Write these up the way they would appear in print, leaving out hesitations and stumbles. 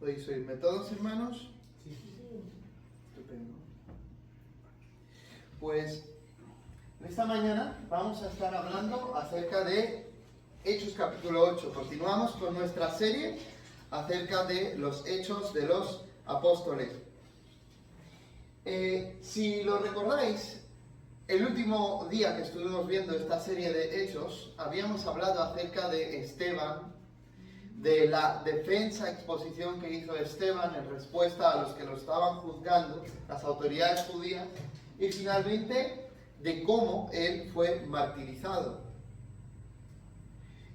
¿Podéis oírme todos, hermanos? Sí. Estupendo. Pues esta mañana vamos a estar hablando acerca de Hechos capítulo 8. Continuamos con nuestra serie acerca de los Hechos de los Apóstoles. Si lo recordáis, el último día que estuvimos viendo esta serie de Hechos, habíamos hablado acerca de Esteban, de la defensa, exposición que hizo Esteban en respuesta a los que lo estaban juzgando, las autoridades judías, y finalmente de cómo él fue martirizado.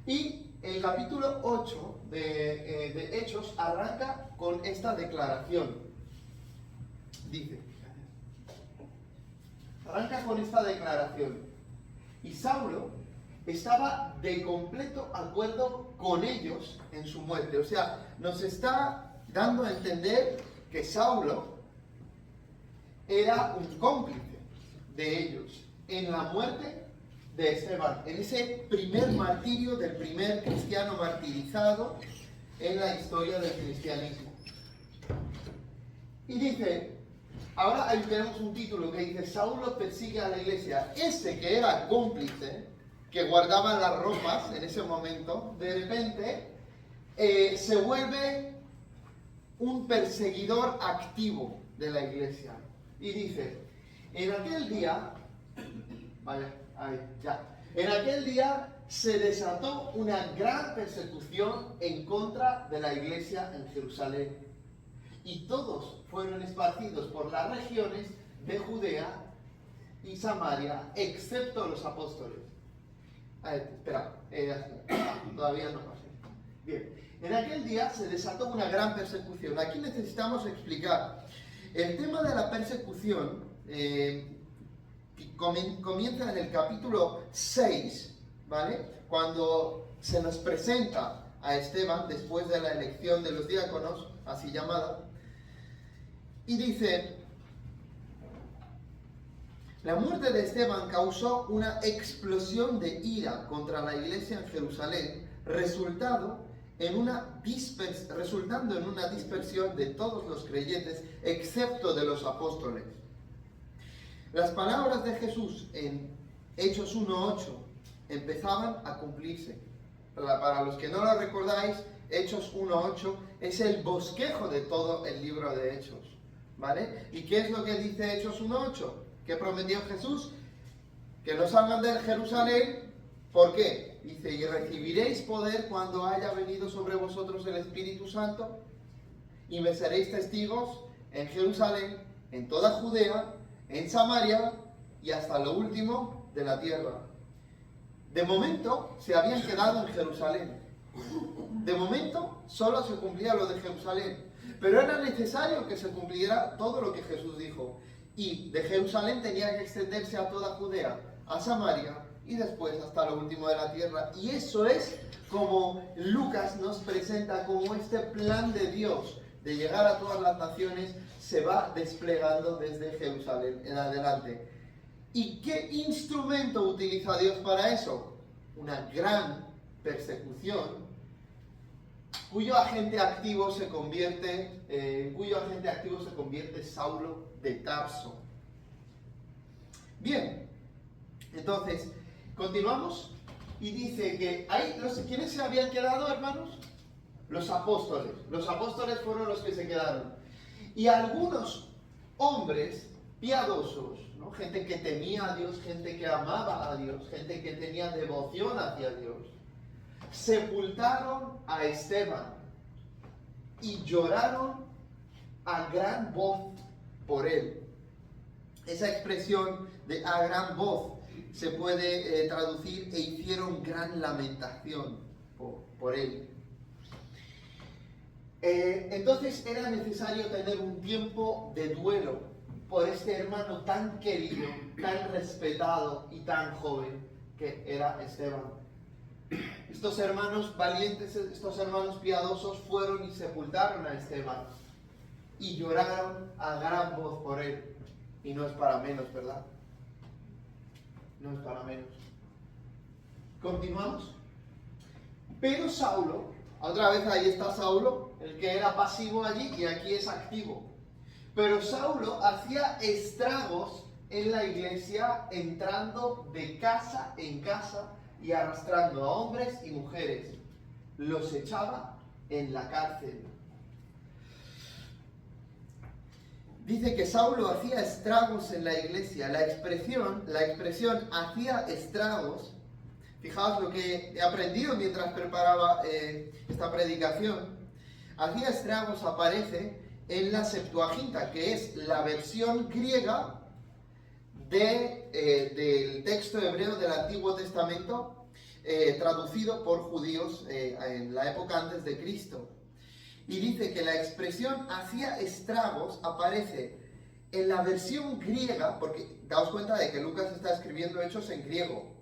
Y el capítulo 8 de Hechos arranca con esta declaración. Dice, arranca con esta declaración. Y Saulo estaba de completo acuerdo con ellos en su muerte. O sea, nos está dando a entender que Saulo era un cómplice de ellos en la muerte de Esteban, en ese primer martirio del primer cristiano martirizado en la historia del cristianismo. Y dice, ahora ahí tenemos un título que dice, Saulo persigue a la iglesia. Ese que era cómplice, que guardaba las ropas en ese momento, de repente se vuelve un perseguidor activo de la iglesia. Y dice, en aquel día, en aquel día se desató una gran persecución en contra de la iglesia en Jerusalén. Y todos fueron esparcidos por las regiones de Judea y Samaria, excepto los apóstoles. Todavía no pasé. Bien, en aquel día se desató una gran persecución. Aquí necesitamos explicar. El tema de la persecución comienza en el capítulo 6, ¿vale? Cuando se nos presenta a Esteban después de la elección de los diáconos, así llamada, y dice: la muerte de Esteban causó una explosión de ira contra la iglesia en Jerusalén, resultando en una dispersión de todos los creyentes, excepto de los apóstoles. Las palabras de Jesús en Hechos 1:8 empezaban a cumplirse. Para los que no lo recordáis, Hechos 1:8 es el bosquejo de todo el libro de Hechos, ¿vale? ¿Y qué es lo que dice Hechos 1:8? ¿Qué prometió Jesús? Que no salgan de Jerusalén. ¿Por qué? Dice, y recibiréis poder cuando haya venido sobre vosotros el Espíritu Santo, y me seréis testigos en Jerusalén, en toda Judea, en Samaria y hasta lo último de la tierra. De momento se habían quedado en Jerusalén. De momento solo se cumplía lo de Jerusalén. Pero era necesario que se cumpliera todo lo que Jesús dijo. Y de Jerusalén tenía que extenderse a toda Judea, a Samaria y después hasta lo último de la tierra. Y eso es como Lucas nos presenta, como este plan de Dios de llegar a todas las naciones se va desplegando desde Jerusalén en adelante. ¿Y qué instrumento utiliza Dios para eso? Una gran persecución cuyo agente activo se convierte Saulo de Tarso. Bien, entonces continuamos y dice que ¿quiénes se habían quedado, hermanos? Los apóstoles. Los apóstoles fueron los que se quedaron. Y algunos hombres piadosos, ¿no? Gente que temía a Dios, gente que amaba a Dios, gente que tenía devoción hacia Dios, sepultaron a Esteban y lloraron a gran voz por él. Esa expresión de a gran voz se puede traducir e hicieron gran lamentación por él. Entonces era necesario tener un tiempo de duelo por este hermano tan querido, tan respetado y tan joven que era Esteban. Estos hermanos valientes, estos hermanos piadosos fueron y sepultaron a Esteban y lloraron a gran voz por él. Y no es para menos, ¿verdad? No es para menos. Continuamos. Pero Saulo, Otra vez ahí está Saulo, el que era pasivo allí y aquí es activo. Pero Saulo hacía estragos en la iglesia, entrando de casa en casa y arrastrando a hombres y mujeres. Los echaba en la cárcel. Dice que Saulo hacía estragos en la iglesia. La expresión hacía estragos. Fijaos lo que he aprendido mientras preparaba esta predicación. Hacía estragos aparece en la Septuaginta, que es la versión griega del texto hebreo del Antiguo Testamento, traducido por judíos en la época antes de Cristo. Y dice que la expresión hacía estragos aparece en la versión griega, porque daos cuenta de que Lucas está escribiendo hechos en griego.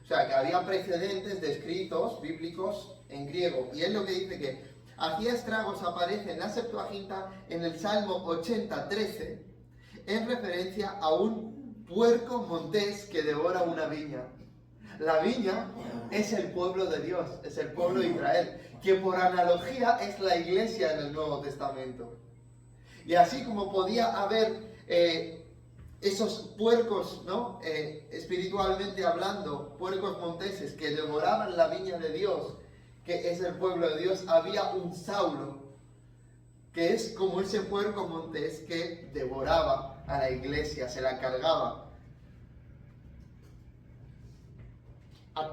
O sea, que había precedentes de escritos bíblicos en griego. Y él lo que dice que hacía estragos aparece en la Septuaginta en el Salmo 80:13, en referencia a un puerco montés que devora una viña. La viña es el pueblo de Dios, es el pueblo de Israel, que por analogía es la iglesia en el Nuevo Testamento. Y así como podía haber esos puercos, ¿no? Espiritualmente hablando, puercos monteses que devoraban la viña de Dios, que es el pueblo de Dios, había un Saulo, que es como ese puerco montés que devoraba a la iglesia, se la cargaba.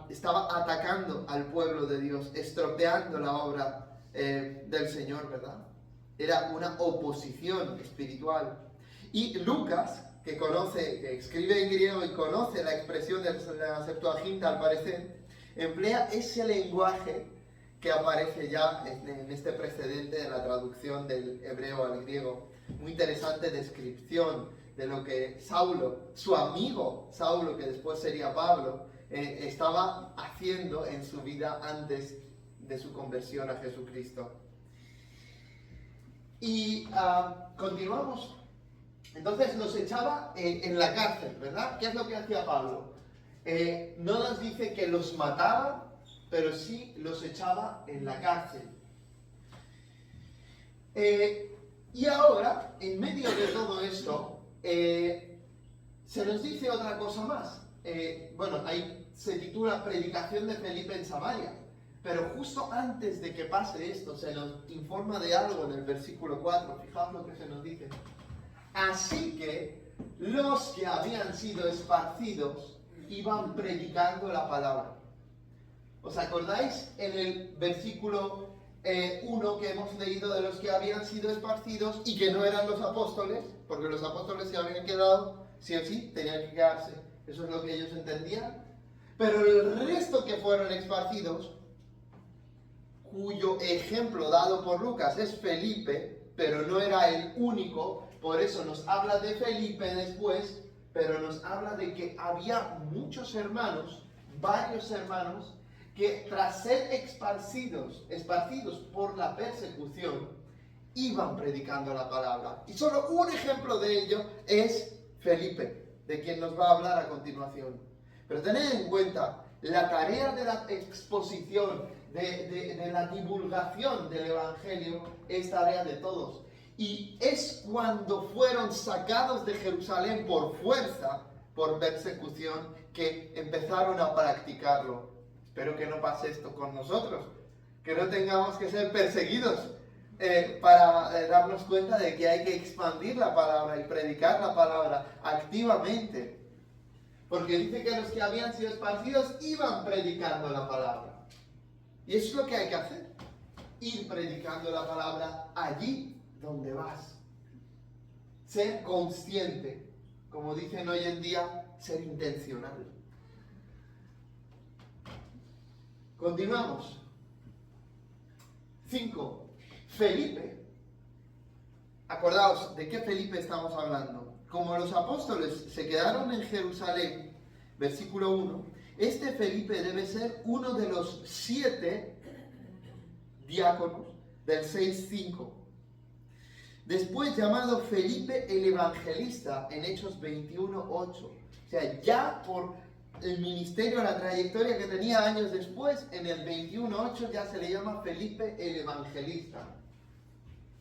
Estaba atacando al pueblo de Dios, estropeando la obra del Señor, ¿verdad? Era una oposición espiritual. Y Lucas, que escribe en griego y conoce la expresión de la Septuaginta al parecer, emplea ese lenguaje que aparece ya en este precedente de la traducción del hebreo al griego. Muy interesante descripción de lo que Saulo, su amigo Saulo, que después sería Pablo, estaba haciendo en su vida antes de su conversión a Jesucristo. Y continuamos. Entonces los echaba en la cárcel, ¿verdad? ¿Qué es lo que hacía Pablo? No nos dice que los mataba, pero sí los echaba en la cárcel. Y ahora, en medio de todo esto, se nos dice otra cosa más. Ahí se titula Predicación de Felipe en Samaria, pero justo antes de que pase esto se nos informa de algo en el versículo 4. Fijaos lo que se nos dice. Así que los que habían sido esparcidos iban predicando la palabra. ¿Os acordáis en el versículo 1 que hemos leído de los que habían sido esparcidos y que no eran los apóstoles? Porque los apóstoles se habían quedado, sí o sí, tenían que quedarse. Eso es lo que ellos entendían. Pero el resto que fueron esparcidos, cuyo ejemplo dado por Lucas es Felipe, pero no era el único, por eso nos habla de Felipe después, pero nos habla de que había muchos hermanos, varios hermanos, que tras ser esparcidos por la persecución, iban predicando la palabra. Y solo un ejemplo de ello es Felipe, de quien nos va a hablar a continuación. Pero tened en cuenta, la tarea de la exposición, de la divulgación del Evangelio, es tarea de todos. Y es cuando fueron sacados de Jerusalén por fuerza, por persecución, que empezaron a practicarlo. Espero que no pase esto con nosotros, que no tengamos que ser perseguidos para darnos cuenta de que hay que expandir la palabra y predicar la palabra activamente. Porque dice que los que habían sido esparcidos iban predicando la palabra. Y eso es lo que hay que hacer. Ir predicando la palabra allí donde vas. Ser consciente. Como dicen hoy en día, ser intencional. Continuamos. 5. Felipe. Acordaos, ¿de qué Felipe estamos hablando? Como los apóstoles se quedaron en Jerusalén, versículo 1, este Felipe debe ser uno de los 7 diáconos del 6:5. Después llamado Felipe el Evangelista en Hechos 21:8. O sea, ya por el ministerio, la trayectoria que tenía años después, en el 21:8 ya se le llama Felipe el Evangelista.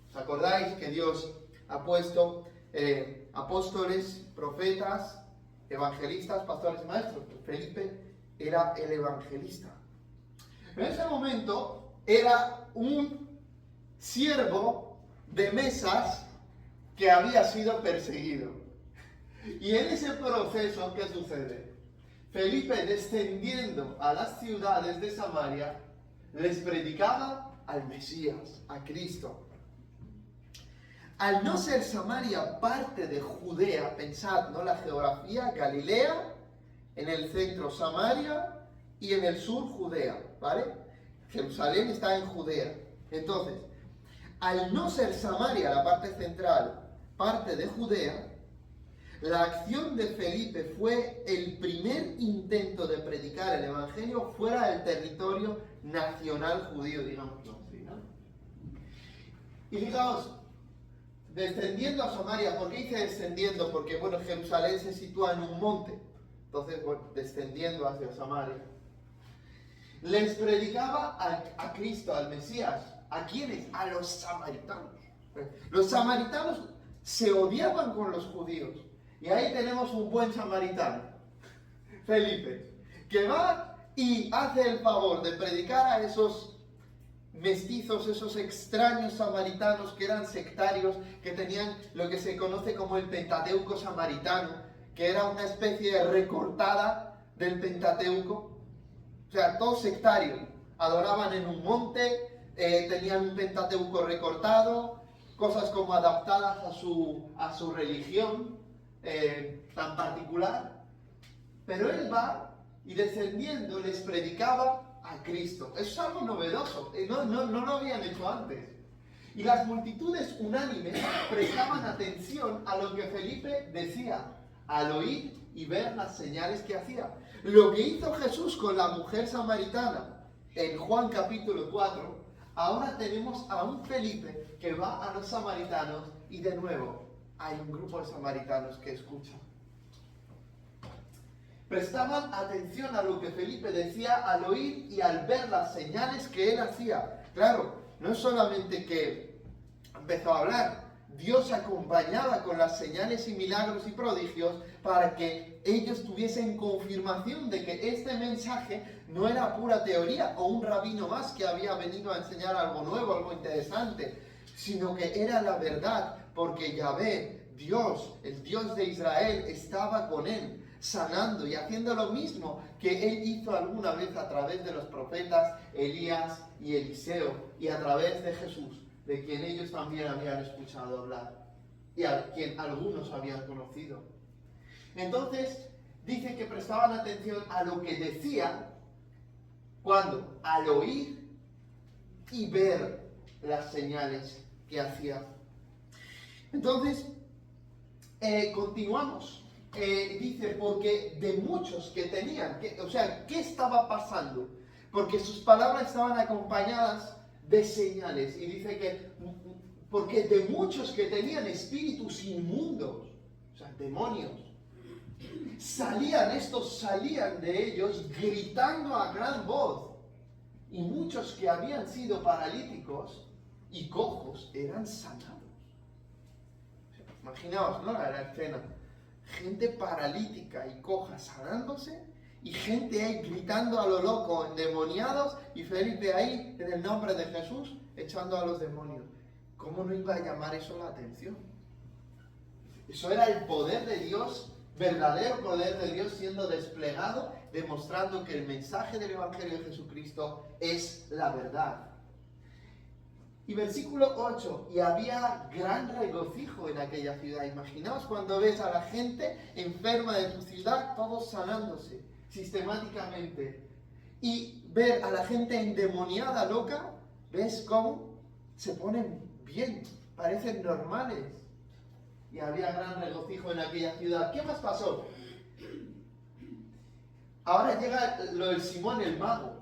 ¿Os acordáis que Dios ha puesto apóstoles, profetas, evangelistas, pastores y maestros? Pues Felipe era el evangelista. En ese momento era un siervo de mesas que había sido perseguido. Y en ese proceso, ¿qué sucede? Felipe, descendiendo a las ciudades de Samaria, les predicaba al Mesías, a Cristo. Al no ser Samaria parte de Judea, pensad, ¿no? La geografía, Galilea, en el centro Samaria y en el sur Judea, ¿vale? Jerusalén está en Judea. Entonces, al no ser Samaria, la parte central, parte de Judea, la acción de Felipe fue el primer intento de predicar el Evangelio fuera del territorio nacional judío, digamos así, ¿no? Y fijaos, descendiendo a Samaria, ¿por qué dice descendiendo? Porque, bueno, Jerusalén se sitúa en un monte, entonces, bueno, descendiendo hacia Samaria. Les predicaba a Cristo, al Mesías. ¿A quiénes? A los samaritanos. Los samaritanos se odiaban con los judíos. Y ahí tenemos un buen samaritano, Felipe, que va y hace el favor de predicar a esos mestizos, esos extraños samaritanos que eran sectarios, que tenían lo que se conoce como el Pentateuco samaritano, que era una especie de recortada del Pentateuco. O sea, todos sectarios, adoraban en un monte, tenían un Pentateuco recortado, cosas como adaptadas a su religión tan particular. Pero él va y descendiendo les predicaba a Cristo. Eso es algo novedoso, no lo habían hecho antes. Y las multitudes unánimes prestaban atención a lo que Felipe decía, al oír y ver las señales que hacía. Lo que hizo Jesús con la mujer samaritana en Juan capítulo 4, ahora tenemos a un Felipe que va a los samaritanos y de nuevo hay un grupo de samaritanos que escuchan. Prestaban atención a lo que Felipe decía al oír y al ver las señales que él hacía. Claro, no es solamente que empezó a hablar, Dios acompañaba con las señales y milagros y prodigios para que ellos tuviesen confirmación de que este mensaje no era pura teoría o un rabino más que había venido a enseñar algo nuevo, algo interesante, sino que era la verdad, porque Yahvé, Dios, el Dios de Israel, estaba con él, sanando y haciendo lo mismo que él hizo alguna vez a través de los profetas Elías y Eliseo, y a través de Jesús, de quien ellos también habían escuchado hablar y a quien algunos habían conocido. Entonces, dice que prestaban atención a lo que decía cuando, al oír y ver las señales que hacía. Entonces, continuamos. Dice, porque de muchos que tenían, ¿qué estaba pasando? Porque sus palabras estaban acompañadas de señales. Y dice que, porque de muchos que tenían espíritus inmundos, o sea, demonios, salían de ellos gritando a gran voz. Y muchos que habían sido paralíticos y cojos eran sanados. Imaginaos, ¿no? La escena. Gente paralítica y coja sanándose y gente ahí gritando a lo loco, endemoniados, y Felipe ahí, en el nombre de Jesús, echando a los demonios. ¿Cómo no iba a llamar eso la atención? Eso era el poder de Dios, verdadero poder de Dios siendo desplegado, demostrando que el mensaje del Evangelio de Jesucristo es la verdad. Y versículo 8, y había gran regocijo en aquella ciudad. Imaginaos cuando ves a la gente enferma de tu ciudad, todos sanándose sistemáticamente. Y ver a la gente endemoniada, loca, ves cómo se ponen bien, parecen normales. Y había gran regocijo en aquella ciudad. ¿Qué más pasó? Ahora llega lo del Simón el mago.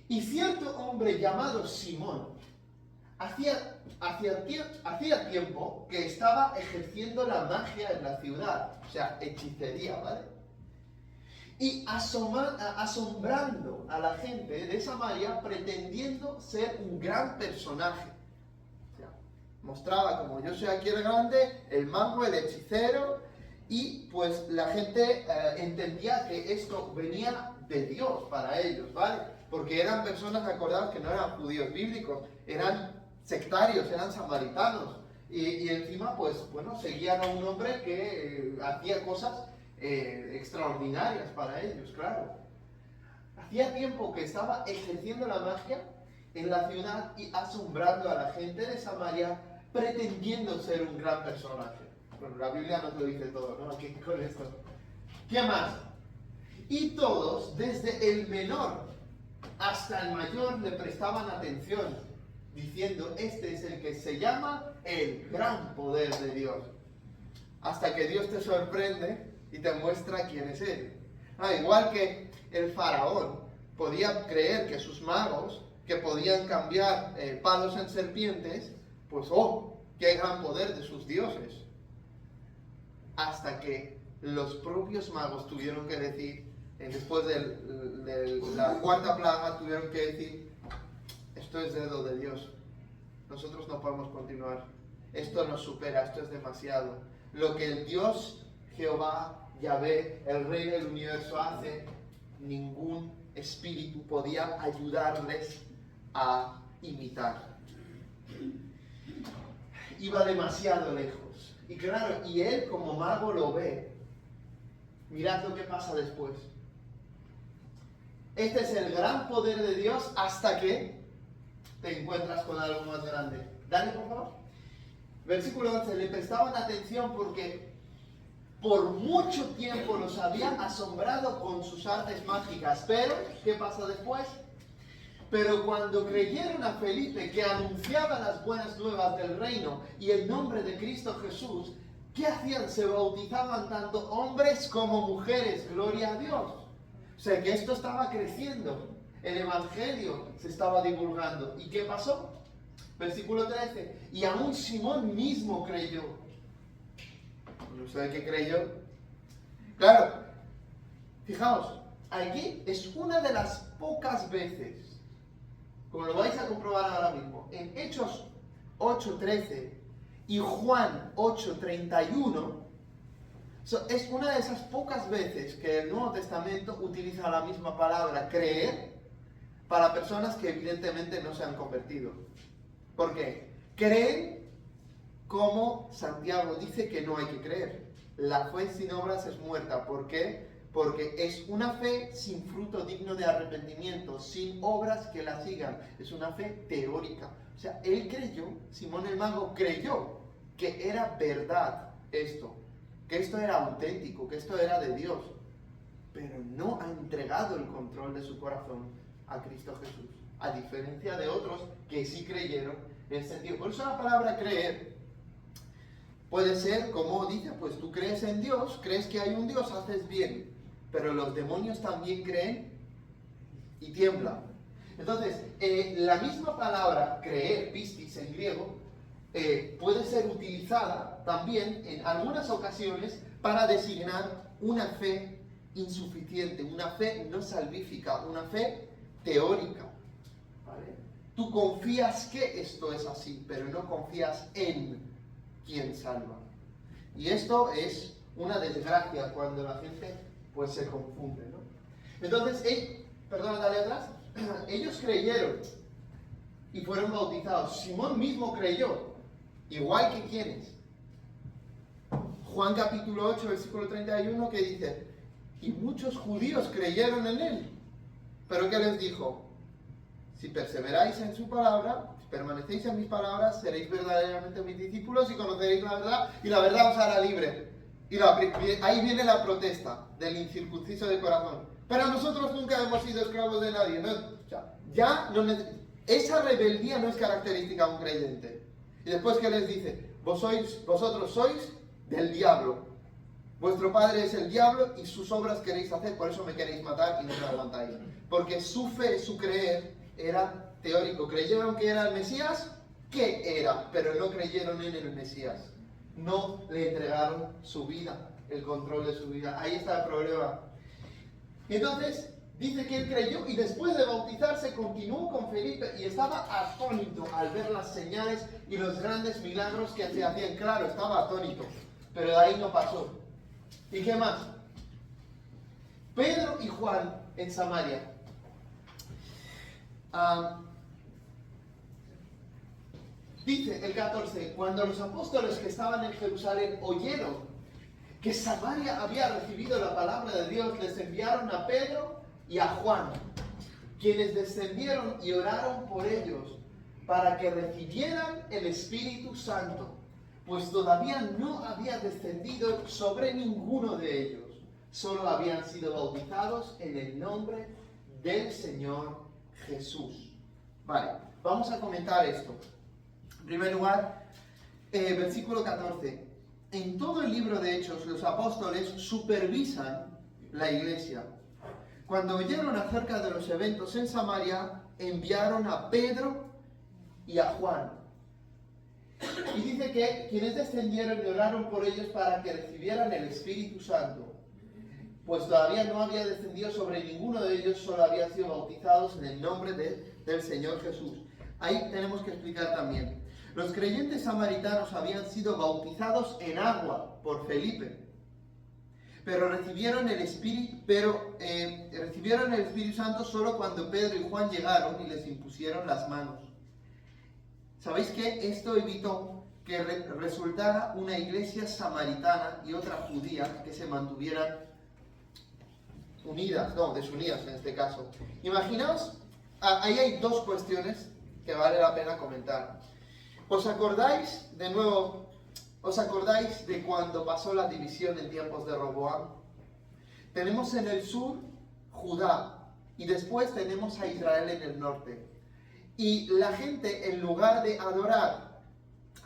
Y cierto hombre llamado Simón, hacía tiempo que estaba ejerciendo la magia en la ciudad, o sea, hechicería, ¿vale? y asombrando a la gente de Samaria, pretendiendo ser un gran personaje. O sea, mostraba como yo soy aquí el grande, el mago, el hechicero, y pues la gente entendía que esto venía de Dios para ellos, ¿vale? Porque eran personas, acordados, que no eran judíos bíblicos, eran sectarios, eran samaritanos. Y encima, pues, bueno, seguían a un hombre que hacía cosas extraordinarias para ellos, claro. Hacía tiempo que estaba ejerciendo la magia en la ciudad y asombrando a la gente de Samaria, pretendiendo ser un gran personaje. Bueno, la Biblia nos lo dice todo, ¿no? Aquí con esto. ¿Qué más? Y todos, desde el menor hasta el mayor, le prestaban atención, diciendo, este es el que se llama el gran poder de Dios. Hasta que Dios te sorprende y te muestra quién es Él. Igual que el faraón podía creer que sus magos, que podían cambiar palos en serpientes, pues qué gran poder de sus dioses. Hasta que los propios magos tuvieron que decir, después de la cuarta plaga, tuvieron que decir, esto es dedo de Dios, nosotros no podemos continuar, esto nos supera, esto es demasiado. Lo que el Dios Jehová, Yahvé, el Rey del universo hace, ningún espíritu podía ayudarles a imitar. Iba demasiado lejos. Y claro, y él como mago lo ve. Mirad lo que pasa después. Este es el gran poder de Dios hasta que te encuentras con algo más grande. Dale, por favor. Versículo 11. Le prestaban atención porque por mucho tiempo los había asombrado con sus artes mágicas. Pero, ¿qué pasa después? Pero cuando creyeron a Felipe, que anunciaba las buenas nuevas del reino y el nombre de Cristo Jesús, ¿qué hacían? Se bautizaban tanto hombres como mujeres. Gloria a Dios. O sea que esto estaba creciendo. El evangelio se estaba divulgando. ¿Y qué pasó? Versículo 13. Y aún Simón mismo creyó. ¿No sabe qué creyó? Claro. Fijaos, aquí es una de las pocas veces, como lo vais a comprobar ahora mismo, en Hechos 8:13 y Juan 8:31, es una de esas pocas veces que el Nuevo Testamento utiliza la misma palabra, creer, para personas que evidentemente no se han convertido. ¿Por qué? Creen como Santiago dice que no hay que creer. La fe sin obras es muerta. ¿Por qué? Porque es una fe sin fruto digno de arrepentimiento, sin obras que la sigan. Es una fe teórica. O sea, él creyó, Simón el mago creyó que era verdad esto, que esto era auténtico, que esto era de Dios, pero no ha entregado el control de su corazón a Cristo Jesús, a diferencia de otros que sí creyeron en el sentido. Por eso la palabra creer puede ser como dice, pues tú crees en Dios, crees que hay un Dios, haces bien, pero los demonios también creen y tiemblan. Entonces, la misma palabra creer, pistis en griego, puede ser utilizada también en algunas ocasiones para designar una fe insuficiente, una fe no salvífica, una fe teórica. ¿Vale? Tú confías que esto es así, pero no confías en quien salva. Y esto es una desgracia cuando la gente pues se confunde, ¿no? Entonces, dale atrás. Ellos creyeron y fueron bautizados. Simón mismo creyó, igual que quienes. Juan capítulo 8, versículo 31, que dice, y muchos judíos creyeron en él. Pero ¿qué les dijo? Si perseveráis en su palabra, si permanecéis en mis palabras, seréis verdaderamente mis discípulos y conoceréis la verdad, y la verdad os hará libre. Y ahí viene la protesta del incircunciso de corazón. Pero nosotros nunca hemos sido esclavos de nadie, ¿no? O sea, esa rebeldía no es característica de un creyente. Y después, ¿qué les dice? Vosotros sois del diablo. Vuestro padre es el diablo y sus obras queréis hacer, por eso me queréis matar y no me aguantáis. Porque su fe, su creer, era teórico. Creyeron que era el Mesías, que era, pero no creyeron en el Mesías. No le entregaron su vida, el control de su vida. Ahí está el problema. Entonces, dice que él creyó y después de bautizarse continuó con Felipe y estaba atónito al ver las señales y los grandes milagros que se hacían. Claro, estaba atónito, pero de ahí no pasó. ¿Y qué más? Pedro y Juan en Samaria. Dice el 14, cuando los apóstoles que estaban en Jerusalén oyeron que Samaria había recibido la palabra de Dios, les enviaron a Pedro y a Juan, quienes descendieron y oraron por ellos para que recibieran el Espíritu Santo, pues todavía no había descendido sobre ninguno de ellos, solo habían sido bautizados en el nombre del Señor Jesús. Vale, vamos a comentar esto. En primer lugar, versículo 14. En todo el libro de Hechos, los apóstoles supervisan la iglesia. Cuando oyeron acerca de los eventos en Samaria, enviaron a Pedro y a Juan. Y dice que quienes descendieron y oraron por ellos para que recibieran el Espíritu Santo, pues todavía no había descendido sobre ninguno de ellos, solo habían sido bautizados en el nombre del Señor Jesús. Ahí tenemos que explicar también. Los creyentes samaritanos habían sido bautizados en agua por Felipe, pero recibieron el Espíritu Santo solo cuando Pedro y Juan llegaron y les impusieron las manos. ¿Sabéis qué? Esto evitó que resultara una iglesia samaritana y otra judía que se mantuvieran unidas, no, desunidas en este caso. Imaginaos, ahí hay dos cuestiones que vale la pena comentar. ¿Os acordáis, de nuevo, de cuando pasó la división en tiempos de Roboam? Tenemos en el sur Judá y después tenemos a Israel en el norte. Y la gente, en lugar de adorar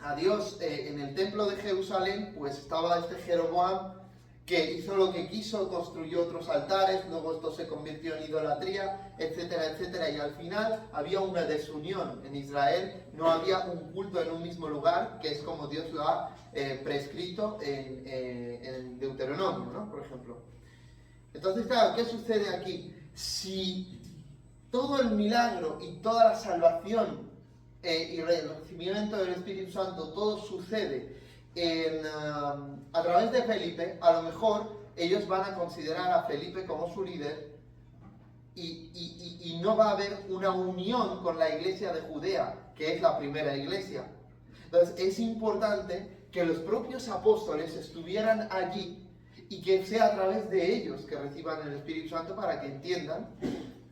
a Dios en el templo de Jerusalén, pues estaba este Jeroboam que hizo lo que quiso, construyó otros altares, luego esto se convirtió en idolatría, etcétera, etcétera, y al final había una desunión en Israel, no había un culto en un mismo lugar, que es como Dios lo ha prescrito en Deuteronomio, ¿no? Por ejemplo. Entonces, claro, ¿qué sucede aquí? Si todo el milagro y toda la salvación y el recibimiento del Espíritu Santo, todo sucede a través de Felipe, a lo mejor ellos van a considerar a Felipe como su líder y no va a haber una unión con la iglesia de Judea, que es la primera iglesia. Entonces es importante que los propios apóstoles estuvieran allí y que sea a través de ellos que reciban el Espíritu Santo para que entiendan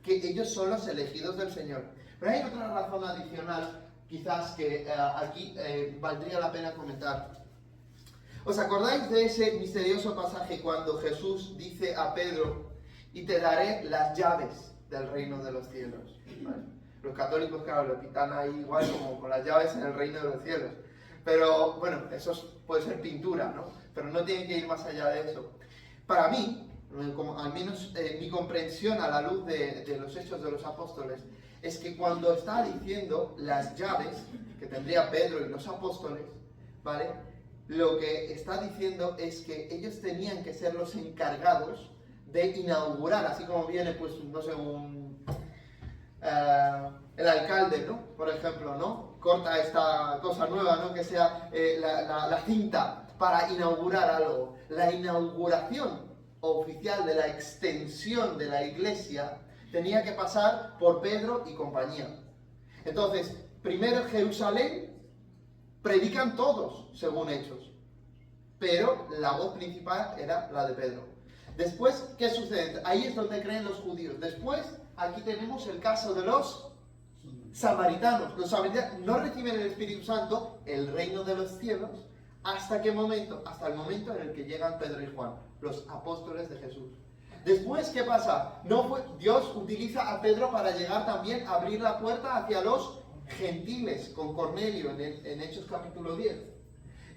que ellos son los elegidos del Señor. Pero hay otra razón adicional, quizás que aquí valdría la pena comentar. ¿Os acordáis de ese misterioso pasaje cuando Jesús dice a Pedro, y te daré las llaves del reino de los cielos? ¿Vale? Los católicos, claro, lo quitan ahí igual como con las llaves en el reino de los cielos. Pero bueno, eso puede ser pintura, ¿no? Pero no tiene que ir más allá de eso. Para mí, como al menos mi comprensión a la luz de los hechos de los apóstoles, es que cuando está diciendo las llaves que tendría Pedro y los apóstoles, ¿vale? Lo que está diciendo es que ellos tenían que ser los encargados de inaugurar, así como viene, pues, no sé, el alcalde, ¿no? Por ejemplo, ¿no? Corta esta cosa nueva, ¿no? Que sea la cinta para inaugurar algo. La inauguración oficial de la extensión de la iglesia tenía que pasar por Pedro y compañía. Entonces, primero en Jerusalén predican todos, según Hechos, pero la voz principal era la de Pedro. Después, ¿qué sucede? Ahí es donde creen los judíos. Después, aquí tenemos el caso de los samaritanos. Los samaritanos no reciben el Espíritu Santo, el reino de los cielos, ¿hasta qué momento? Hasta el momento en el que llegan Pedro y Juan, los apóstoles de Jesús. Después, ¿qué pasa? Dios utiliza a Pedro para llegar también a abrir la puerta hacia los gentiles con Cornelio en Hechos capítulo 10.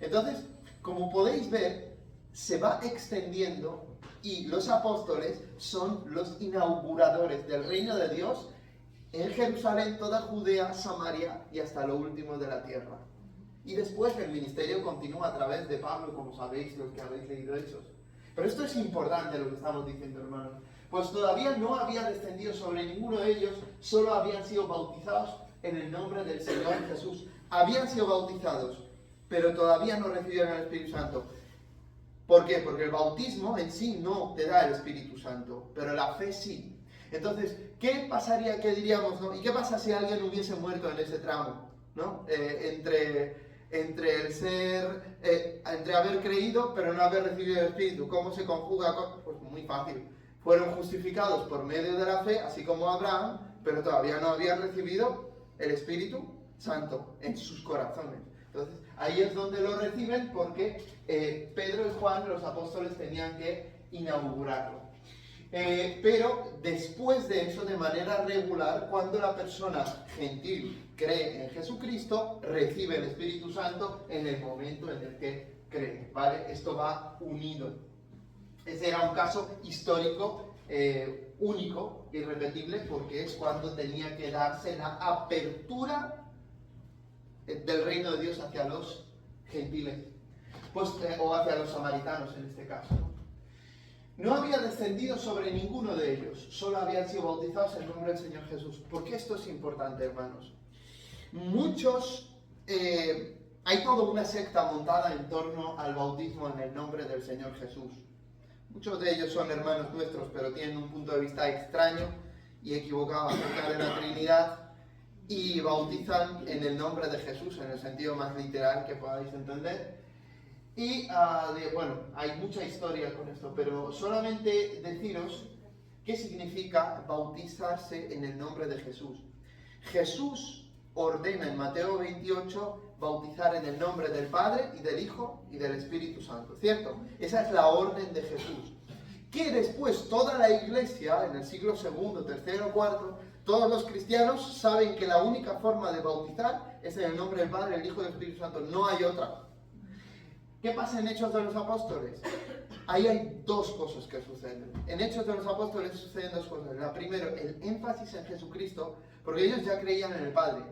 Entonces, como podéis ver, se va extendiendo y los apóstoles son los inauguradores del reino de Dios en Jerusalén, toda Judea, Samaria y hasta lo último de la tierra. Y después el ministerio continúa a través de Pablo, como sabéis los que habéis leído Hechos. Pero esto es importante lo que estamos diciendo, hermanos, Pues todavía no había descendido sobre ninguno de ellos, solo habían sido bautizados en el nombre del Señor Jesús. Habían sido bautizados, pero todavía no recibieron el Espíritu Santo. ¿Por qué? Porque el bautismo en sí no te da el Espíritu Santo, pero la fe sí. Entonces, ¿qué pasaría, qué diríamos, no? ¿Y qué pasa si alguien hubiese muerto en ese tramo, ¿no? Entre haber creído pero no haber recibido el Espíritu. ¿Cómo se conjuga? Pues muy fácil. Fueron justificados por medio de la fe, así como Abraham, pero todavía no habían recibido el Espíritu Santo en sus corazones. Entonces, ahí es donde lo reciben porque Pedro y Juan, los apóstoles, tenían que inaugurarlo. Pero después de eso, de manera regular, cuando la persona gentil cree en Jesucristo, recibe el Espíritu Santo en el momento en el que cree, ¿vale? Esto va unido. Ese era un caso histórico único, irrepetible, porque es cuando tenía que darse la apertura del reino de Dios hacia los gentiles, pues, o hacia los samaritanos en este caso, ¿no? No había descendido sobre ninguno de ellos, solo habían sido bautizados en el nombre del Señor Jesús. ¿Por qué esto es importante, hermanos? Hay toda una secta montada en torno al bautismo en el nombre del Señor Jesús. Muchos de ellos son hermanos nuestros, pero tienen un punto de vista extraño y equivocado acerca de la Trinidad y bautizan en el nombre de Jesús, en el sentido más literal que podáis entender. Y hay mucha historia con esto, pero solamente deciros qué significa bautizarse en el nombre de Jesús. Jesús ordena en Mateo 28 bautizar en el nombre del Padre y del Hijo y del Espíritu Santo, ¿cierto? Esa es la orden de Jesús. Que después toda la iglesia, en el siglo II, III, IV, todos los cristianos saben que la única forma de bautizar es en el nombre del Padre, del Hijo y del Espíritu Santo, no hay otra. ¿Qué pasa en Hechos de los Apóstoles? Ahí hay dos cosas que suceden. En Hechos de los Apóstoles suceden dos cosas. La primera, el énfasis en Jesucristo, porque ellos ya creían en el Padre,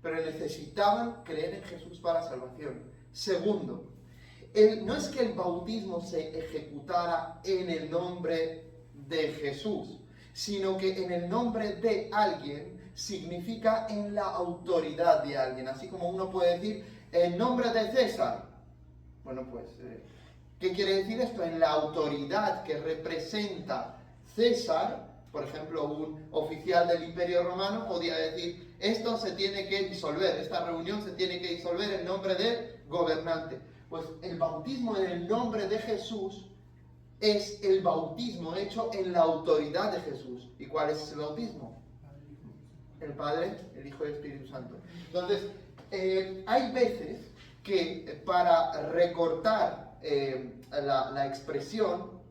pero necesitaban creer en Jesús para salvación. Segundo, no es que el bautismo se ejecutara en el nombre de Jesús, sino que en el nombre de alguien significa en la autoridad de alguien. Así como uno puede decir, en nombre de César. Bueno, pues, ¿qué quiere decir esto? En la autoridad que representa César, por ejemplo, un oficial del Imperio Romano podía decir, esto se tiene que disolver, esta reunión se tiene que disolver en nombre del gobernante. Pues el bautismo en el nombre de Jesús es el bautismo hecho en la autoridad de Jesús. ¿Y cuál es el bautismo? El Padre, el Hijo y el Espíritu Santo. Entonces, hay veces que para recortar la expresión,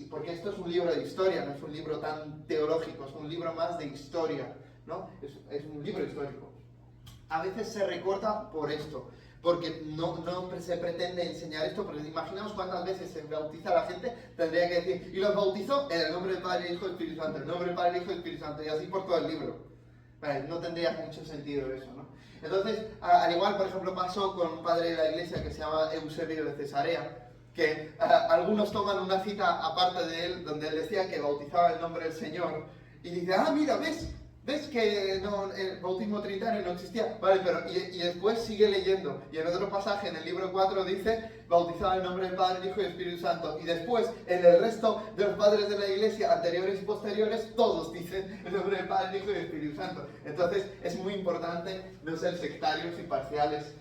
porque esto es un libro de historia, no es un libro tan teológico, es un libro más de historia, ¿no? Es un libro histórico. A veces se recorta por esto, porque no se pretende enseñar esto, pero imaginaos cuántas veces se bautiza a la gente, tendría que decir, y los bautizó en el nombre del Padre, el Hijo y el Espíritu Santo, el nombre del Padre, el Hijo y el Espíritu Santo, y así por todo el libro. Vale, no tendría mucho sentido eso, ¿no? Entonces, al igual, por ejemplo, pasó con un padre de la iglesia que se llama Eusebio de Cesarea, que algunos toman una cita aparte de él, donde él decía que bautizaba en nombre del Señor, y dice, mira, ¿ves que el bautismo trinitario no existía? Vale, pero y después sigue leyendo, y en otro pasaje, en el libro 4, dice, bautizaba en nombre del Padre, el Hijo y el Espíritu Santo, y después, en el resto de los padres de la iglesia, anteriores y posteriores, todos dicen el nombre del Padre, el Hijo y el Espíritu Santo. Entonces, es muy importante no ser sectarios y parciales.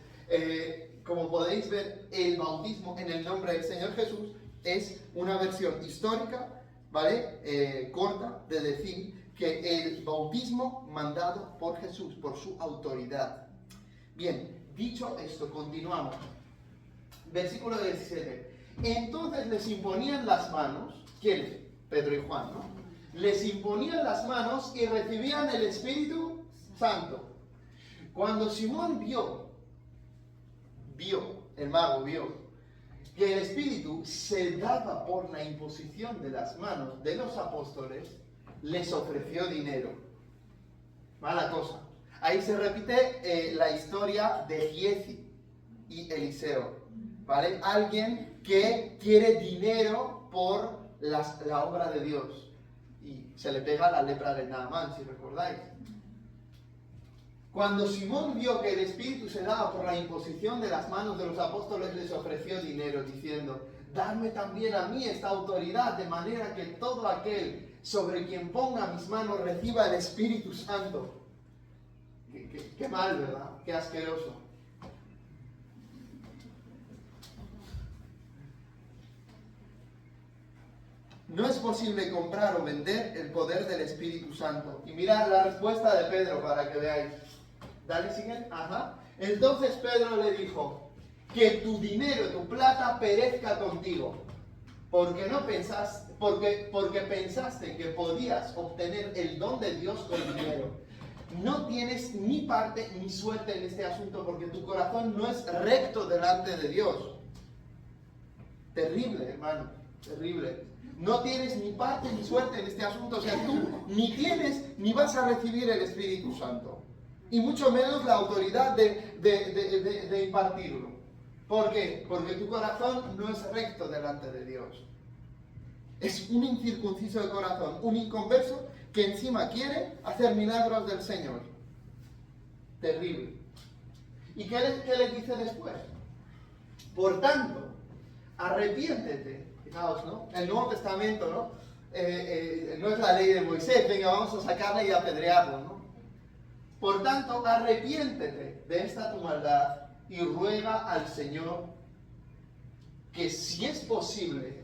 Como podéis ver, el bautismo en el nombre del Señor Jesús es una versión histórica, ¿vale? Corta, de decir que el bautismo mandado por Jesús, por su autoridad. Bien, dicho esto, continuamos. Versículo 17. Entonces les imponían las manos, ¿quiénes? Pedro y Juan, ¿no? Les imponían las manos y recibían el Espíritu Santo. Cuando Simón el mago vio que el Espíritu se daba por la imposición de las manos de los apóstoles, les ofreció dinero. Mala cosa. Ahí se repite la historia de Giezi y Eliseo, ¿vale? Alguien que quiere dinero por la obra de Dios. Y se le pega la lepra de Naamán, si recordáis. Cuando Simón vio que el Espíritu se daba por la imposición de las manos de los apóstoles, les ofreció dinero, diciendo: dadme también a mí esta autoridad, de manera que todo aquel sobre quien ponga mis manos reciba el Espíritu Santo. Qué mal, ¿verdad? Qué asqueroso. No es posible comprar o vender el poder del Espíritu Santo. Y mirad la respuesta de Pedro para que veáis. Dale, siguen. Ajá. Entonces Pedro le dijo: que tu dinero, tu plata perezca contigo, porque pensaste que podías obtener el don de Dios con dinero. No tienes ni parte ni suerte en este asunto, porque tu corazón no es recto delante de Dios. Terrible, hermano, terrible. No tienes ni parte ni suerte en este asunto, o sea, tú ni tienes ni vas a recibir el Espíritu Santo, y mucho menos la autoridad de impartirlo. ¿Por qué? Porque tu corazón no es recto delante de Dios. Es un incircunciso de corazón, un inconverso que encima quiere hacer milagros del Señor. Terrible. ¿Y qué le dice después? Por tanto, arrepiéntete. Fijaos, ¿no? El Nuevo Testamento, ¿no? No es la ley de Moisés, venga, vamos a sacarle y apedrearlo, ¿no? Por tanto, arrepiéntete de esta tu maldad y ruega al Señor que, si es posible,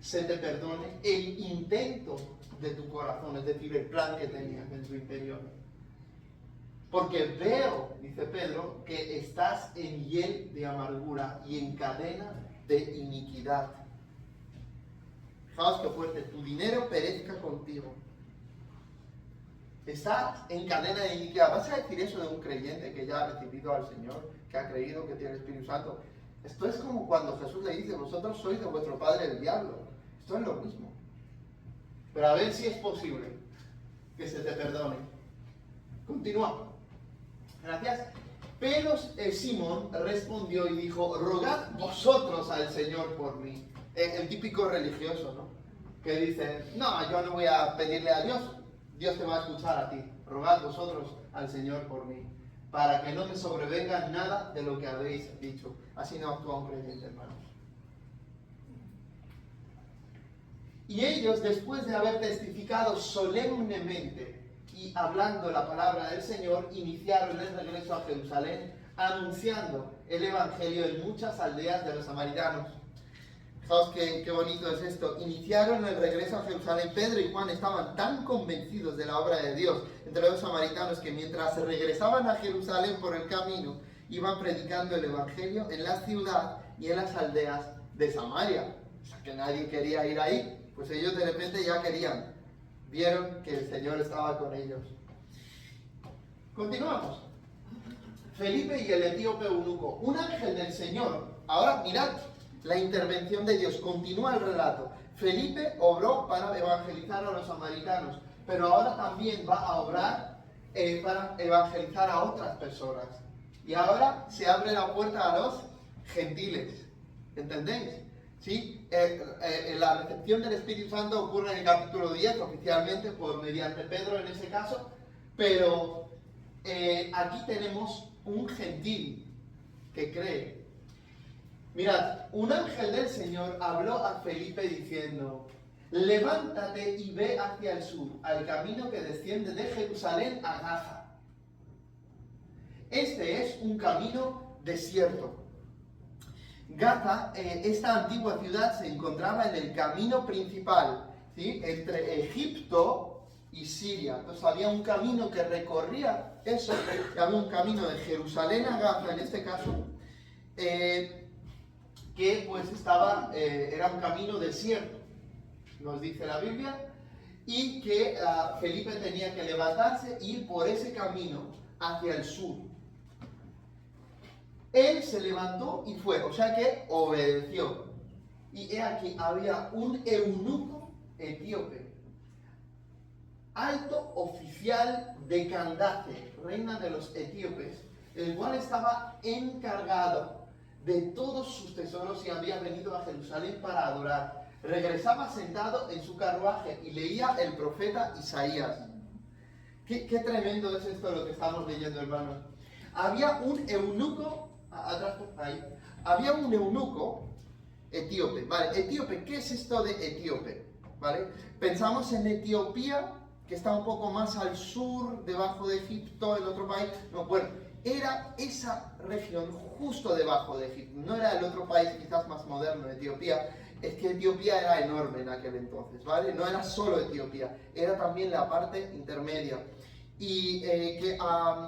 se te perdone el intento de tu corazón, es decir, el plan que tenías en tu interior. Porque veo, dice Pedro, que estás en hiel de amargura y en cadena de iniquidad. Fijaos qué fuerte, tu dinero perezca contigo. Estás en cadena de iniquidad. ¿Vas a decir eso de un creyente que ya ha recibido al Señor, que ha creído que tiene el Espíritu Santo? Esto es como cuando Jesús le dice: vosotros sois de vuestro padre el diablo. Esto es lo mismo. Pero a ver si es posible que se te perdone. Continuamos. Gracias. Pero Simón respondió y dijo: rogad vosotros al Señor por mí. El típico religioso, ¿no? Que dice: no, yo no voy a pedirle a Dios. Dios te va a escuchar a ti. Rogad vosotros al Señor por mí, para que no me sobrevenga nada de lo que habéis dicho. Así no actúa un creyente, hermanos. Y ellos, después de haber testificado solemnemente y hablando la palabra del Señor, iniciaron el regreso a Jerusalén, anunciando el Evangelio en muchas aldeas de los samaritanos. Fijaos qué bonito es esto. Iniciaron el regreso a Jerusalén. Pedro y Juan estaban tan convencidos de la obra de Dios entre los samaritanos que mientras regresaban a Jerusalén por el camino, iban predicando el Evangelio en la ciudad y en las aldeas de Samaria. O sea, que nadie quería ir ahí, pues ellos de repente ya querían. Vieron que el Señor estaba con ellos. Continuamos. Felipe y el etíope eunuco. Un ángel del Señor. Ahora mirad la intervención de Dios. Continúa el relato. Felipe obró para evangelizar a los samaritanos, pero ahora también va a obrar para evangelizar a otras personas. Y ahora se abre la puerta a los gentiles. ¿Entendéis? ¿Sí? La recepción del Espíritu Santo ocurre en el capítulo 10, oficialmente, mediante Pedro en ese caso, pero aquí tenemos un gentil que cree. Mirad, un ángel del Señor habló a Felipe diciendo: levántate y ve hacia el sur, al camino que desciende de Jerusalén a Gaza. Este es un camino desierto. Gaza, esta antigua ciudad, se encontraba en el camino principal, ¿sí?, entre Egipto y Siria. Entonces había un camino que recorría eso, había un camino de Jerusalén a Gaza, en este caso, que pues era un camino desierto, nos dice la Biblia, y que Felipe tenía que levantarse e ir por ese camino hacia el sur. Él se levantó y fue, o sea que obedeció. Y he aquí, había un eunuco etíope, alto oficial de Candace, reina de los etíopes, el cual estaba encargado de todos sus tesoros y había venido a Jerusalén para adorar. regresaba sentado en su carruaje y leía el profeta Isaías. Qué tremendo es esto lo que estamos leyendo, hermanos. Había un eunuco, atrás, ahí, había un eunuco etíope, ¿vale? Etíope, ¿qué es esto de etíope? ¿Vale? Pensamos en Etiopía, que está un poco más al sur, debajo de Egipto, el otro país. No, bueno, era esa región justo debajo de Egipto. No era el otro país quizás más moderno, Etiopía. Es que Etiopía era enorme en aquel entonces, ¿vale? No era solo Etiopía, era también la parte intermedia. Y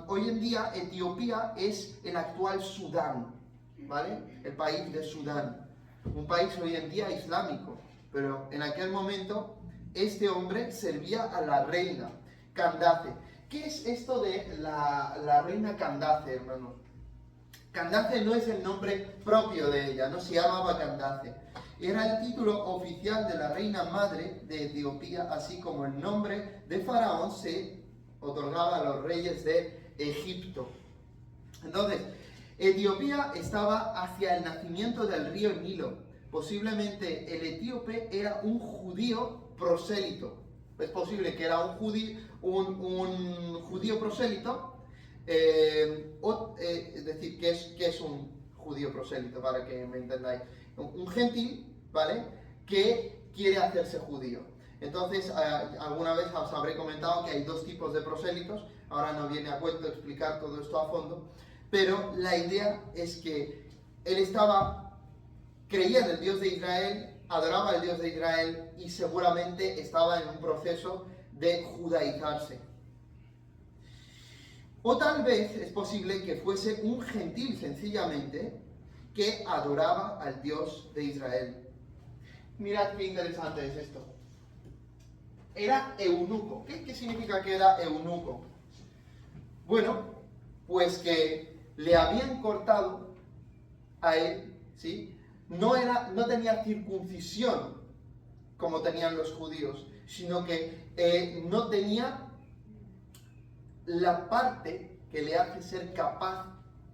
hoy en día Etiopía es el actual Sudán, ¿vale? El país de Sudán. Un país hoy en día islámico, pero en aquel momento este hombre servía a la reina Candace. ¿Qué es esto de la reina Candace, hermano? Candace no es el nombre propio de ella, no se llamaba Candace. Era el título oficial de la reina madre de Etiopía, así como el nombre de Faraón se otorgaba a los reyes de Egipto. Entonces, Etiopía estaba hacia el nacimiento del río Nilo. Posiblemente el etíope era un judío prosélito. Es posible que era un judío prosélito. Es decir, ¿qué es un judío prosélito? Para que me entendáis. Un gentil, ¿vale? Que quiere hacerse judío. Entonces, alguna vez os habré comentado que hay dos tipos de prosélitos. Ahora no viene a cuento explicar todo esto a fondo. Pero la idea es que él creía en el Dios de Israel, adoraba al Dios de Israel y seguramente estaba en un proceso de judaizarse. O tal vez es posible que fuese un gentil sencillamente que adoraba al Dios de Israel. Mirad qué interesante es esto. Era eunuco. ¿Qué significa que era eunuco? Bueno, pues que le habían cortado a él, ¿sí? No tenía circuncisión como tenían los judíos, sino que no tenía la parte que le hace ser capaz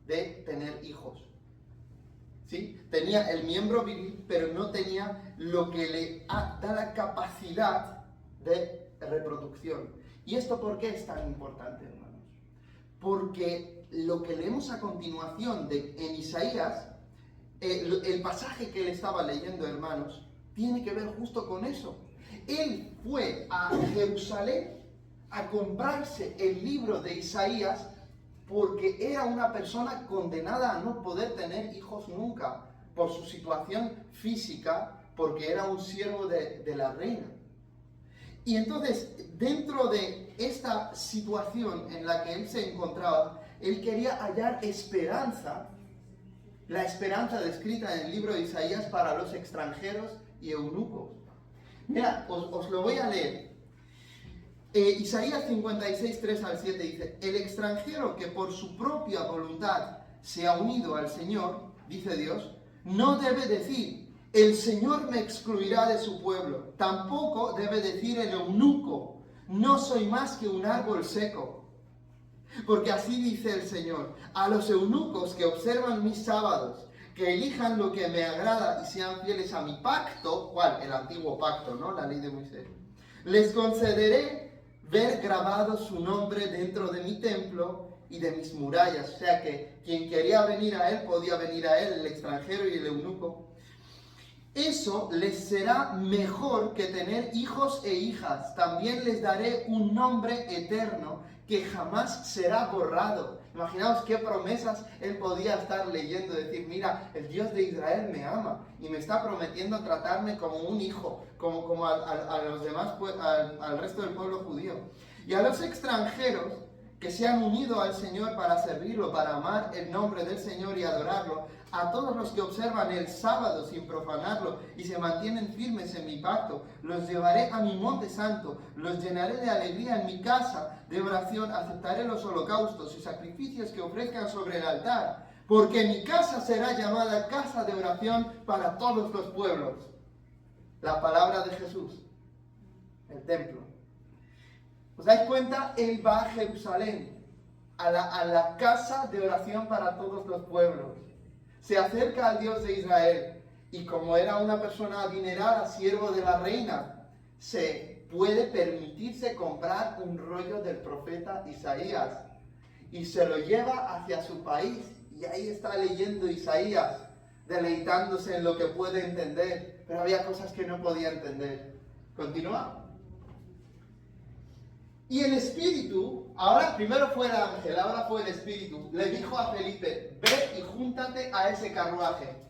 de tener hijos. ¿Sí? Tenía el miembro viril, pero no tenía lo que le da la capacidad de reproducción. ¿Y esto por qué es tan importante, hermanos? Porque lo que leemos a continuación en Isaías, el pasaje que él estaba leyendo, hermanos, tiene que ver justo con eso. Él fue a Jerusalén a comprarse el libro de Isaías porque era una persona condenada a no poder tener hijos nunca por su situación física, porque era un siervo de la reina. Y entonces, dentro de esta situación en la que él se encontraba, él quería hallar esperanza, la esperanza descrita en el libro de Isaías para los extranjeros y eunucos. Mira, os lo voy a leer. Isaías 56, 3 al 7 dice: el extranjero que por su propia voluntad se ha unido al Señor, dice Dios, no debe decir: el Señor me excluirá de su pueblo. Tampoco debe decir el eunuco: no soy más que un árbol seco. Porque así dice el Señor: a los eunucos que observan mis sábados, que elijan lo que me agrada y sean fieles a mi pacto, ¿cuál? El antiguo pacto, ¿no? La ley de Moisés. Les concederé ver grabado su nombre dentro de mi templo y de mis murallas. O sea que quien quería venir a él, podía venir a él, el extranjero y el eunuco. Eso les será mejor que tener hijos e hijas. También les daré un nombre eterno que jamás será borrado. Imaginaos qué promesas él podía estar leyendo, decir: mira, el Dios de Israel me ama y me está prometiendo tratarme como un hijo, como a los demás, al resto del pueblo judío. Y a los extranjeros que se han unido al Señor para servirlo, para amar el nombre del Señor y adorarlo, a todos los que observan el sábado sin profanarlo y se mantienen firmes en mi pacto, los llevaré a mi monte santo, los llenaré de alegría en mi casa de oración, aceptaré los holocaustos y sacrificios que ofrezcan sobre el altar, porque mi casa será llamada casa de oración para todos los pueblos. La palabra de Jesús, el templo. ¿Os dais cuenta? Él va a Jerusalén, a la casa de oración para todos los pueblos. Se acerca al Dios de Israel y como era una persona adinerada, siervo de la reina, se puede permitirse comprar un rollo del profeta Isaías y se lo lleva hacia su país y ahí está leyendo Isaías, deleitándose en lo que puede entender, pero había cosas que no podía entender. Continúa. Y el espíritu, ahora primero fue el ángel, ahora fue el espíritu, le dijo a Felipe: ve y júntate a ese carruaje.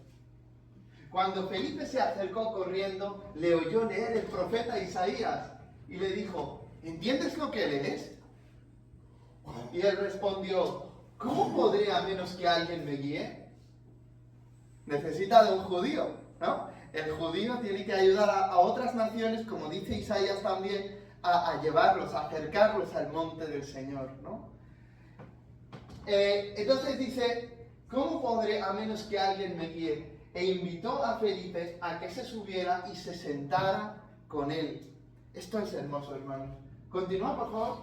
Cuando Felipe se acercó corriendo, le oyó leer el profeta Isaías y le dijo: ¿entiendes lo que lees? Y él respondió: ¿cómo podré a menos que alguien me guíe? Necesita de un judío, ¿no? El judío tiene que ayudar a otras naciones, como dice Isaías también, a llevarlos, a acercarlos al monte del Señor, ¿no? Entonces dice: ¿cómo podré a menos que alguien me guíe? E invitó a Felipe a que se subiera y se sentara con él. Esto es hermoso, hermanos. Continúa, por favor.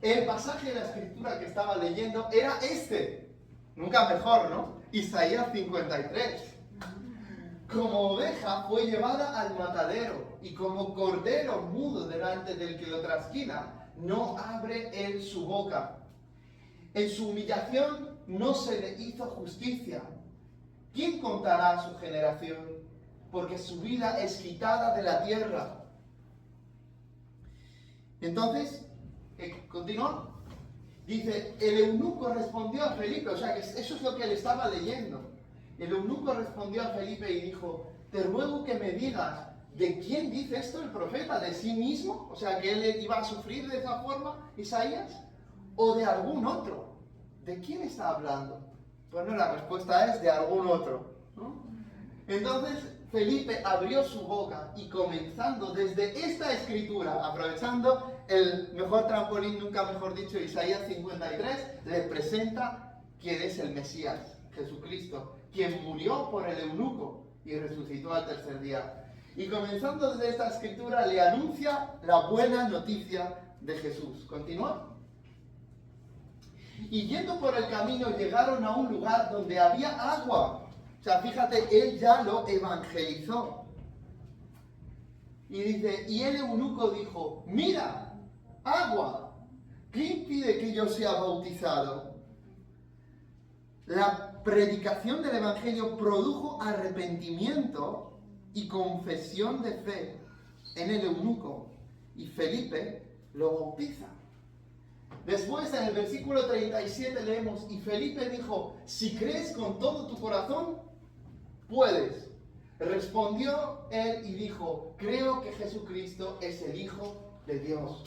El pasaje de la escritura que estaba leyendo era este. Nunca mejor, ¿no? Isaías 53. Como oveja fue llevada al matadero, y como cordero mudo delante del que lo trasquila, no abre él su boca. En su humillación no se le hizo justicia. ¿Quién contará su generación? Porque su vida es quitada de la tierra. Entonces, continúa. Dice: el eunuco respondió a Felipe, o sea que eso es lo que él estaba leyendo. El eunuco respondió a Felipe y dijo: te ruego que me digas, ¿de quién dice esto el profeta? ¿De sí mismo? O sea, que él iba a sufrir de esa forma, Isaías, ¿o de algún otro? ¿De quién está hablando? Bueno, la respuesta es de algún otro, ¿no? Entonces Felipe abrió su boca y, comenzando desde esta escritura, aprovechando el mejor trampolín, nunca mejor dicho, Isaías 53, le presenta quién es el Mesías, Jesucristo, quien murió por el eunuco y resucitó al tercer día. Y comenzando desde esta escritura, le anuncia la buena noticia de Jesús. ¿Continúa? Y yendo por el camino llegaron a un lugar donde había agua. O sea, fíjate, él ya lo evangelizó. Y dice: y el eunuco dijo: mira, agua, ¿qué impide que yo sea bautizado? La predicación del evangelio produjo arrepentimiento y confesión de fe en el eunuco, y Felipe lo bautiza. Después, en el versículo 37 leemos: y Felipe dijo: si crees con todo tu corazón, puedes. Respondió él y dijo: creo que Jesucristo es el Hijo de Dios.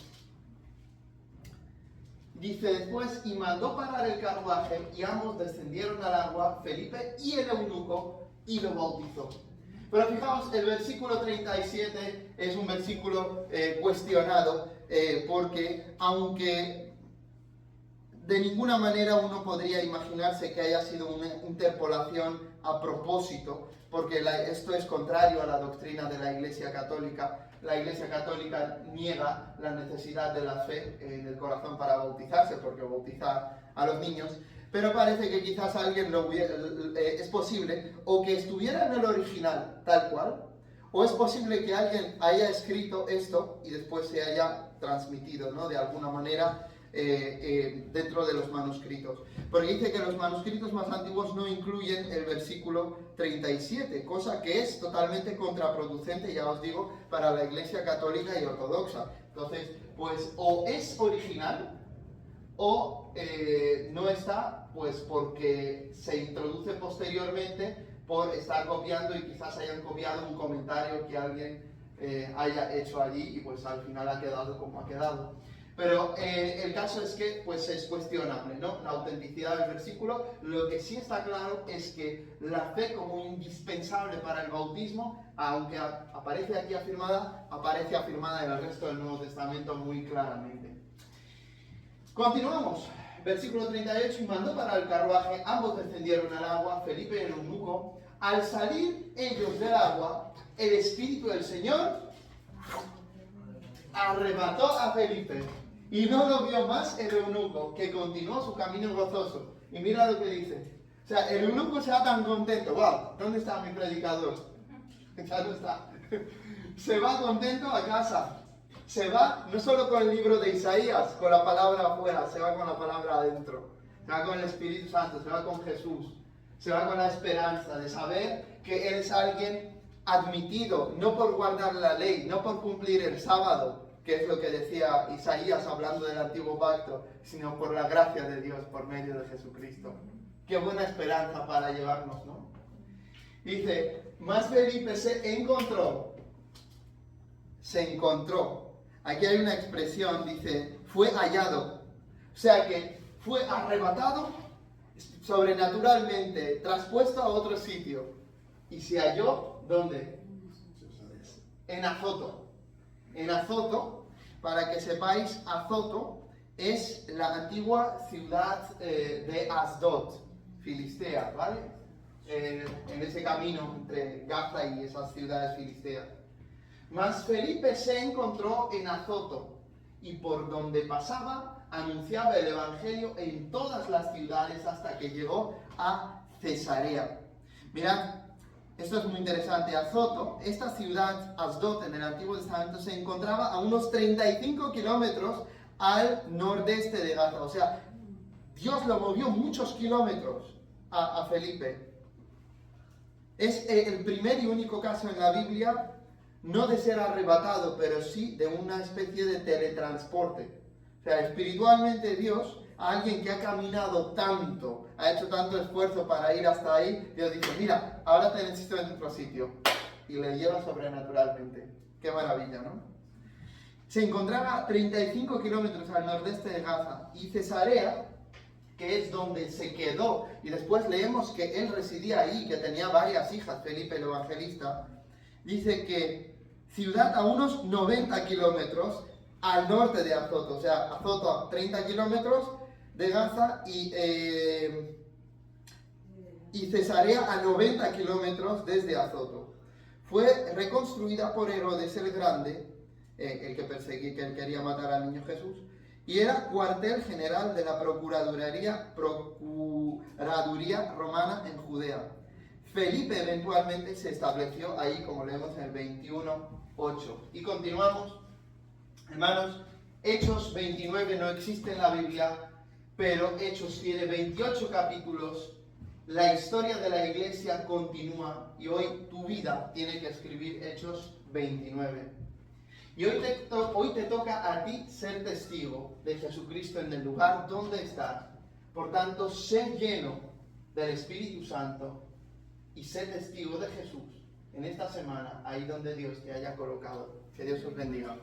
Dice después: y mandó parar el carruaje, y ambos descendieron al agua, Felipe y el eunuco, y lo bautizó. Pero fijaos, el versículo 37 es un versículo cuestionado, porque aunque de ninguna manera uno podría imaginarse que haya sido una interpolación a propósito, porque esto es contrario a la doctrina de la Iglesia Católica. La Iglesia Católica niega la necesidad de la fe en el corazón para bautizarse, porque bautiza a los niños, pero parece que quizás alguien es posible, o que estuviera en el original tal cual, o es posible que alguien haya escrito esto y después se haya transmitido, ¿no?, de alguna manera dentro de los manuscritos. Porque dice que los manuscritos más antiguos no incluyen el versículo 37, cosa que es totalmente contraproducente, ya os digo, para la Iglesia Católica y Ortodoxa. Entonces, pues o es original o no está, pues porque se introduce posteriormente por estar copiando, y quizás hayan copiado un comentario que alguien haya hecho allí y pues al final ha quedado como ha quedado. Pero el caso es que pues es cuestionable, ¿no?, la autenticidad del versículo. Lo que sí está claro es que la fe como indispensable para el bautismo, aunque aparece aquí afirmada, aparece afirmada en el resto del Nuevo Testamento muy claramente. Continuamos. Versículo 38: y mandó parar el carruaje, ambos descendieron al agua, Felipe y el eunuco. Al salir ellos del agua, el Espíritu del Señor arrebató a Felipe, y no lo vio más el eunuco, que continuó su camino gozoso. Y mira lo que dice: O sea, el eunuco se va tan contento. ¡Wow! ¿Dónde está mi predicador? Ya no está. Se va contento a casa. Se va no solo con el libro de Isaías, con la palabra afuera, se va con la palabra adentro. Se va con el Espíritu Santo, se va con Jesús. Se va con la esperanza de saber que Él es alguien admitido, no por guardar la ley, no por cumplir el sábado, que es lo que decía Isaías hablando del antiguo pacto, sino por la gracia de Dios por medio de Jesucristo. Qué buena esperanza para llevarnos, ¿no? Dice, más Felipe se encontró. Aquí hay una expresión, dice, fue hallado. O sea que fue arrebatado sobrenaturalmente, traspuesto a otro sitio. Y se halló, ¿dónde? En Azoto. En Azoto, para que sepáis, Azoto es la antigua ciudad de Asdod, Filistea, ¿vale? En ese camino entre Gaza y esas ciudades filisteas. Mas Felipe se encontró en Azoto, y por donde pasaba anunciaba el evangelio en todas las ciudades hasta que llegó a Cesarea. Mirad, esto es muy interesante. Azoto, esta ciudad, Asdod, en el Antiguo Testamento, se encontraba a unos 35 kilómetros al nordeste de Gaza. O sea, Dios lo movió muchos kilómetros a Felipe. Es el primer y único caso en la Biblia, no de ser arrebatado, pero sí de una especie de teletransporte. O sea, espiritualmente Dios, a alguien que ha caminado tanto, ha hecho tanto esfuerzo para ir hasta ahí, Dios dice, mira, ahora te necesito en otro sitio. Y le lleva sobrenaturalmente. Qué maravilla, ¿no? Se encontraba a 35 kilómetros al nordeste de Gaza, y Cesarea, que es donde se quedó, y después leemos que él residía ahí, que tenía varias hijas, Felipe el Evangelista, dice que ciudad a unos 90 kilómetros al norte de Azoto, o sea, Azoto a 30 kilómetros de Gaza y Cesarea a 90 kilómetros desde Azoto. Fue reconstruida por Herodes el Grande, el que perseguía, que él quería matar al niño Jesús, y era cuartel general de la Procuraduría Romana en Judea. Felipe eventualmente se estableció ahí, como leemos en el 21:8. Y continuamos, hermanos. Hechos 29 no existe en la Biblia, pero Hechos tiene 28 capítulos. La historia de la iglesia continúa y hoy tu vida tiene que escribir Hechos 29. Y hoy te toca a ti ser testigo de Jesucristo en el lugar donde estás. Por tanto, sé lleno del Espíritu Santo y sé testigo de Jesús en esta semana, ahí donde Dios te haya colocado. Que Dios os bendiga.